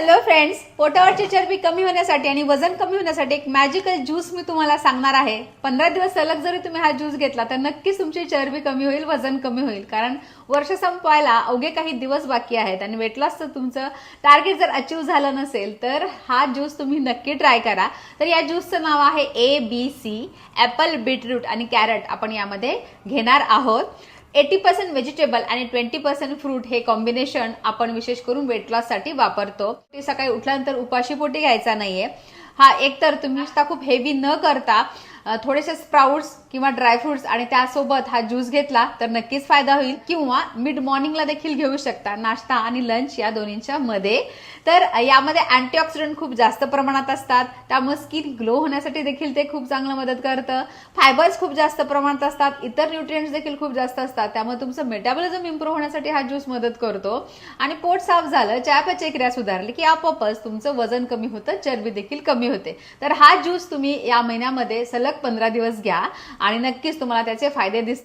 Hello friends, पोटावरची चरबी कमी होण्यासाठी आणि वजन कमी होण्यासाठी एक मॅजिकल ज्यूस मी तुम्हाला सांगणार आहे। 15 दिवस सलग जरी तुम्ही हा ज्यूस घेतला तर नक्कीच तुमची चरबी कमी होईल, वजन कमी होईल। कारण वर्ष संपवायला अवघे काही दिवस बाकी आहेत आणि वेट लॉसचं तुमचं टार्गेट जर अचीव झालं नसेल तर हा ज्यूस तुम्ही नक्की ट्राय करा। तर या ज्यूसचं नाव आहे ABC ॲपल, बीटरूट आणि कॅरट आपण यामध्ये घेणार आहोत। 80% व्हेजिटेबल आणि 20% फ्रूट हे कॉम्बिनेशन आपण विशेष करून वेट लॉस साठी वापरतो। ते सकाळी उठल्यानंतर उपाशी पोटी घ्यायचा नाहीये हा। एकतर तुम्ही खूप हेवी न करता थोडेसे स्प्राउट्स किंवा ड्रायफ्रुट्स आणि त्यासोबत हा ज्यूस घेतला तर नक्कीच फायदा होईल, किंवा मिड मॉर्निंगला देखील घेऊ शकता, नाश्ता आणि लंच या दोन्हींच्या मध्ये। तर यामध्ये अँटीऑक्सिडंट खूप जास्त प्रमाणात असतात, त्यामुळे स्किन ग्लो होण्यासाठी देखील ते खूप चांगलं मदत करतं। फायबर्स खूप जास्त प्रमाणात असतात, इतर न्यूट्रिएंट्स देखील खूप जास्त असतात, त्यामुळे तुमचं मेटाबॉलिझम इम्प्रूव्ह होण्यासाठी हा ज्यूस मदत करतो। आणि पोट साफ झालं, चयापचय क्रिया सुधारली की आपोआपच तुमचं वजन कमी होतं, चरबी देखील कमी होते। तर हा ज्यूस तुम्ही या महिन्यामध्ये सलग 15 दिवस घ्या आणि नक्कीच तुम्हाला त्याचे फायदे दिसतील।